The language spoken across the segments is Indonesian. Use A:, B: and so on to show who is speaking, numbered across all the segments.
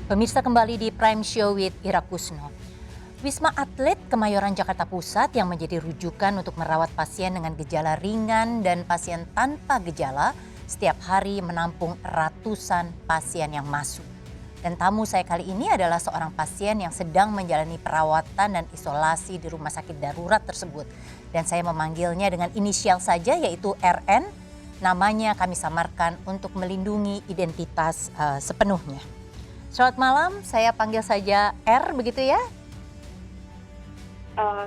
A: Pemirsa, kembali di Prime Show with Ira Kusno. Wisma Atlet Kemayoran Jakarta Pusat yang menjadi rujukan untuk merawat pasien dengan gejala ringan dan pasien tanpa gejala setiap hari menampung ratusan pasien yang masuk. Dan tamu saya kali ini adalah seorang pasien yang sedang menjalani perawatan dan isolasi di rumah sakit darurat tersebut. Dan saya memanggilnya dengan inisial saja, yaitu RN. Namanya kami samarkan untuk melindungi identitas sepenuhnya. Selamat malam, saya panggil saja R, begitu ya?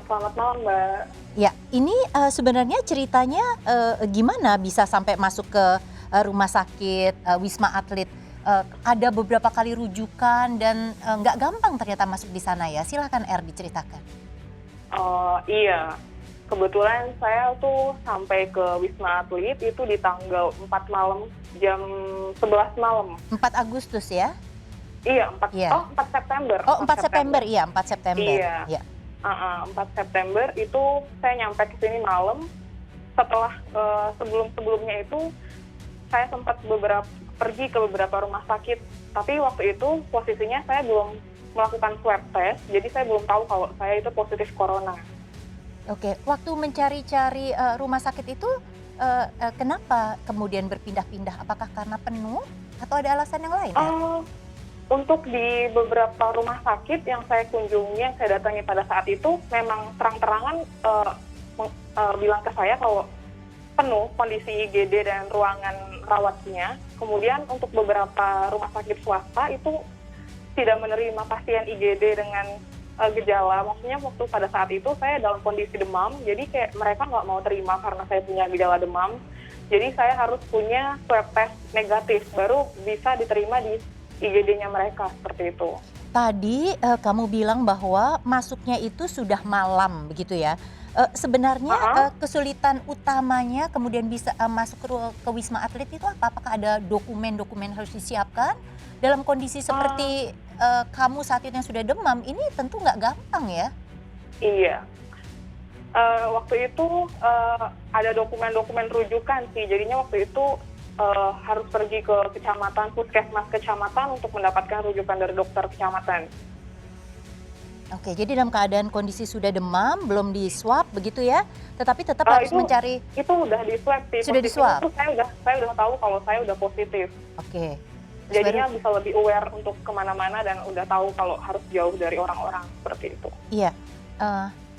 B: Selamat malam, Mbak.
A: Ya, ini sebenarnya ceritanya gimana bisa sampai masuk ke rumah sakit Wisma Atlet? Ada beberapa kali rujukan dan nggak gampang ternyata masuk di sana ya. Silakan R, diceritakan.
B: Iya, kebetulan saya tuh sampai ke Wisma Atlet itu di tanggal 4 malam, jam 11 malam.
A: 4 Agustus ya?
B: Iya, 4 September.
A: Oh, 4 September, iya 4 September.
B: Iya.
A: Ya.
B: 4 September itu saya nyampe ke sini malam. Setelah sebelumnya itu saya sempat pergi ke beberapa rumah sakit. Tapi waktu itu posisinya saya belum melakukan swab test, jadi saya belum tahu kalau saya itu positif corona.
A: Oke, waktu mencari-cari rumah sakit itu kenapa kemudian berpindah-pindah? Apakah karena penuh atau ada alasan yang lain?
B: Untuk di beberapa rumah sakit yang saya kunjungi, yang saya datangi pada saat itu, memang terang-terangan bilang ke saya kalau penuh kondisi IGD dan ruangan rawatnya. Kemudian untuk beberapa rumah sakit swasta itu tidak menerima pasien IGD dengan gejala. Maksudnya waktu pada saat itu saya dalam kondisi demam, jadi kayak mereka nggak mau terima karena saya punya gejala demam. Jadi saya harus punya swab test negatif, baru bisa diterima di IGD-nya mereka, seperti itu.
A: Tadi kamu bilang bahwa masuknya itu sudah malam, begitu ya? Sebenarnya kesulitan utamanya kemudian bisa masuk ke Wisma Atlet itu apa? Apakah ada dokumen-dokumen harus disiapkan? Dalam kondisi seperti kamu saat itu yang sudah demam, ini tentu nggak gampang ya?
B: Iya. Waktu itu ada dokumen-dokumen rujukan sih, jadinya waktu itu harus pergi ke kecamatan, puskesmas kecamatan untuk mendapatkan rujukan dari dokter kecamatan.
A: Oke, jadi dalam keadaan kondisi sudah demam, belum di swab begitu ya, tetapi tetap harus mencari.
B: Itu udah di swab sih.
A: Sudah di swab.
B: Saya udah tahu kalau saya udah positif.
A: Oke.
B: Jadinya bisa lebih aware untuk kemana-mana dan udah tahu kalau harus jauh dari orang-orang seperti itu.
A: Iya,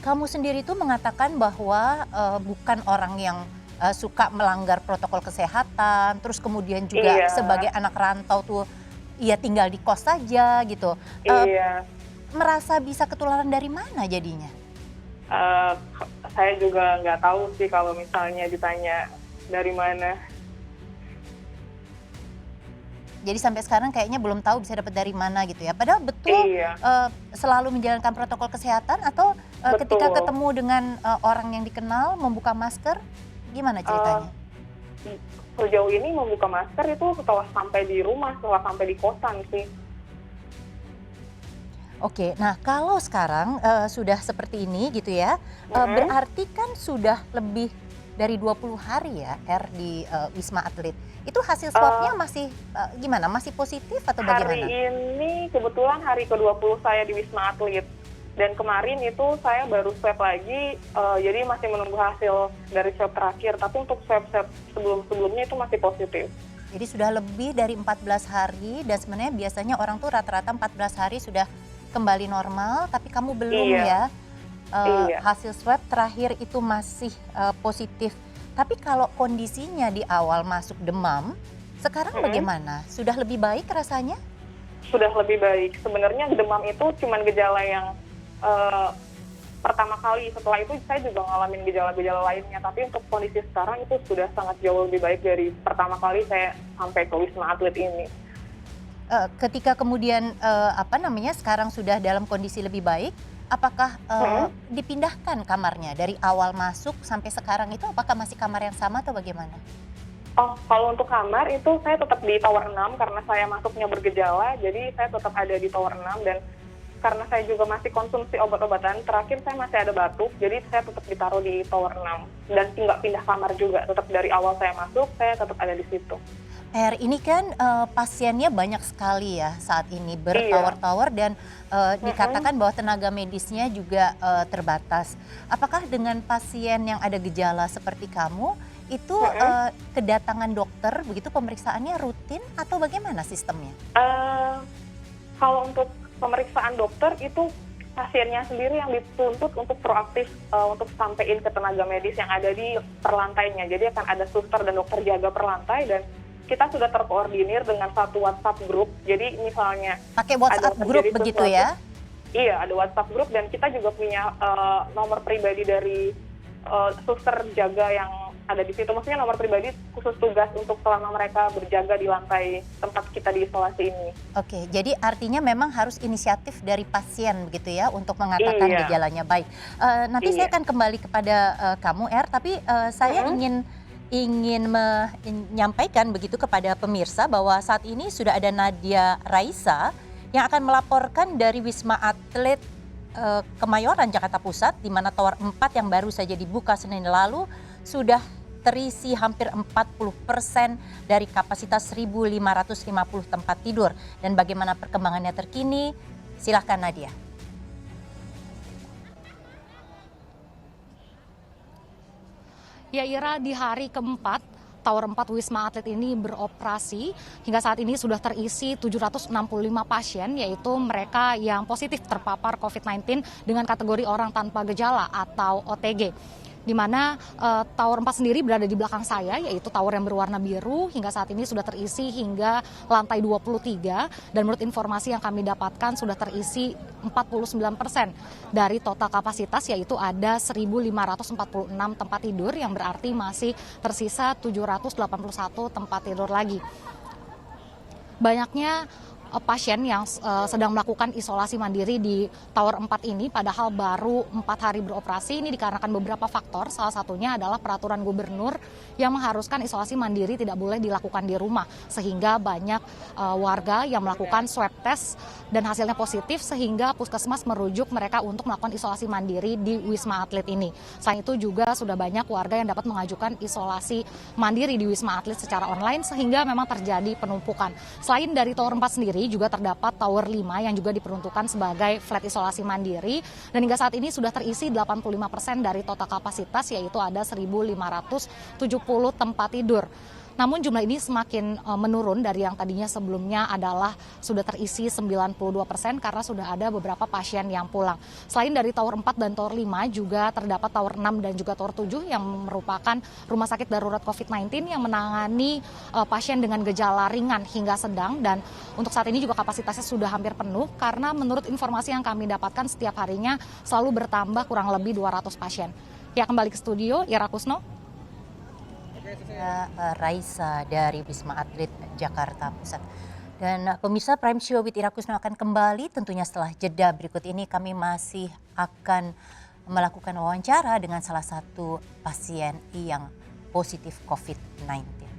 A: kamu sendiri tuh mengatakan bahwa bukan orang yang suka melanggar protokol kesehatan, terus kemudian juga sebagai anak rantau tuh ya tinggal di kos saja gitu.
B: Iya.
A: Merasa bisa ketularan dari mana jadinya?
B: Saya juga nggak tahu sih kalau misalnya ditanya dari mana.
A: Jadi sampai sekarang kayaknya belum tahu bisa dapat dari mana gitu ya. Padahal betul selalu menjalankan protokol kesehatan atau ketika ketemu dengan orang yang dikenal membuka masker, gimana ceritanya?
B: Sejauh ini membuka masker itu setelah sampai di rumah, setelah sampai di kosan sih.
A: Oke, nah kalau sekarang sudah seperti ini gitu ya, berarti kan sudah lebih dari 20 hari ya R di Wisma Atlet. Itu hasil swabnya masih gimana? Masih positif atau bagaimana?
B: Hari ini kebetulan hari ke-20 saya di Wisma Atlet. Dan kemarin itu saya baru swab lagi, jadi masih menunggu hasil dari swab terakhir. Tapi untuk swab-swab sebelum-sebelumnya itu masih positif.
A: Jadi sudah lebih dari 14 hari dan sebenarnya biasanya orang tuh rata-rata 14 hari sudah kembali normal, tapi kamu belum ya. Hasil swab terakhir itu masih positif. Tapi kalau kondisinya di awal masuk demam, sekarang bagaimana? Sudah lebih baik rasanya?
B: Sudah lebih baik. Sebenarnya demam itu cuma gejala yang pertama kali. Setelah itu saya juga ngalamin gejala-gejala lainnya. Tapi untuk kondisi sekarang itu sudah sangat jauh lebih baik dari pertama kali saya sampai ke Wisma Atlet ini.
A: Ketika kemudian sekarang sudah dalam kondisi lebih baik, apakah dipindahkan kamarnya dari awal masuk sampai sekarang itu, apakah masih kamar yang sama atau bagaimana?
B: Kalau untuk kamar itu saya tetap di tower 6 karena saya masuknya bergejala, jadi saya tetap ada di tower 6 dan karena saya juga masih konsumsi obat-obatan, terakhir saya masih ada batuk, jadi saya tetap ditaruh di tower 6 dan nggak pindah kamar juga, tetap dari awal saya masuk, saya tetap ada di situ.
A: Ini kan pasiennya banyak sekali ya saat ini,
B: Iya.
A: bertower-tower dan
B: Mm-mm.
A: dikatakan bahwa tenaga medisnya juga terbatas. Apakah dengan pasien yang ada gejala seperti kamu, itu
B: Mm-mm.
A: kedatangan dokter begitu pemeriksaannya rutin atau bagaimana sistemnya?
B: Eh, Kalau untuk pemeriksaan dokter itu pasiennya sendiri yang dituntut untuk proaktif untuk sampein ke tenaga medis yang ada di perlantainya. Jadi akan ada suster dan dokter jaga perlantai dan kita sudah terkoordinir dengan satu WhatsApp grup. Jadi misalnya
A: Pakai
B: ada
A: WhatsApp grup
B: terjadi
A: begitu
B: sesuatu,
A: ya?
B: iya ada WhatsApp grup dan kita juga punya nomor pribadi dari suster jaga yang ada di situ. Maksudnya nomor pribadi khusus tugas untuk selama mereka berjaga di lantai tempat kita di isolasi ini.
A: Oke, jadi artinya memang harus inisiatif dari pasien begitu ya untuk mengatakan
B: Iya,
A: gejalanya. Baik, nanti saya
B: iya.
A: akan kembali kepada kamu tapi saya
B: Mm-mm.
A: ingin menyampaikan begitu kepada pemirsa bahwa saat ini sudah ada Nadia Raisa yang akan melaporkan dari Wisma Atlet Kemayoran Jakarta Pusat, di mana Tower 4 yang baru saja dibuka Senin lalu sudah terisi hampir 40% dari kapasitas 1.550 tempat tidur. Dan bagaimana perkembangannya terkini? Silahkan Nadia.
C: Ya Ira, di hari keempat Tower 4 Wisma Atlet ini beroperasi. Hingga saat ini sudah terisi 765 pasien, yaitu mereka yang positif terpapar COVID-19 dengan kategori orang tanpa gejala atau OTG. Di mana Tower 4 sendiri berada di belakang saya, yaitu tower yang berwarna biru. Hingga saat ini sudah terisi hingga lantai 23, dan menurut informasi yang kami dapatkan sudah terisi 49% dari total kapasitas, yaitu ada 1.546 tempat tidur, yang berarti masih tersisa 781 tempat tidur lagi. Banyaknya pasien yang sedang melakukan isolasi mandiri di Tower 4 ini, padahal baru 4 hari beroperasi. Ini dikarenakan beberapa faktor, salah satunya adalah peraturan gubernur yang mengharuskan isolasi mandiri tidak boleh dilakukan di rumah, sehingga banyak warga yang melakukan swab test dan hasilnya positif, sehingga puskesmas merujuk mereka untuk melakukan isolasi mandiri di Wisma Atlet ini. Selain itu juga sudah banyak warga yang dapat mengajukan isolasi mandiri di Wisma Atlet secara online, sehingga memang terjadi penumpukan. Selain dari Tower 4 sendiri, juga terdapat Tower 5 yang juga diperuntukkan sebagai flat isolasi mandiri, dan hingga saat ini sudah terisi 85% dari total kapasitas, yaitu ada 1.570 tempat tidur. Namun jumlah ini semakin menurun dari yang tadinya sebelumnya adalah sudah terisi 92% karena sudah ada beberapa pasien yang pulang. Selain dari Tower 4 dan Tower 5, juga terdapat Tower 6 dan juga Tower 7 yang merupakan rumah sakit darurat COVID-19 yang menangani pasien dengan gejala ringan hingga sedang, dan untuk saat ini juga kapasitasnya sudah hampir penuh karena menurut informasi yang kami dapatkan setiap harinya selalu bertambah kurang lebih 200 pasien. Ya, kembali ke studio, Ira Kusno.
A: Raisa dari Wisma Atlet Jakarta Pusat. Dan pemirsa, Prime Show with Ira Kusno akan kembali tentunya setelah jeda berikut ini. Kami masih akan melakukan wawancara dengan salah satu pasien yang positif COVID-19.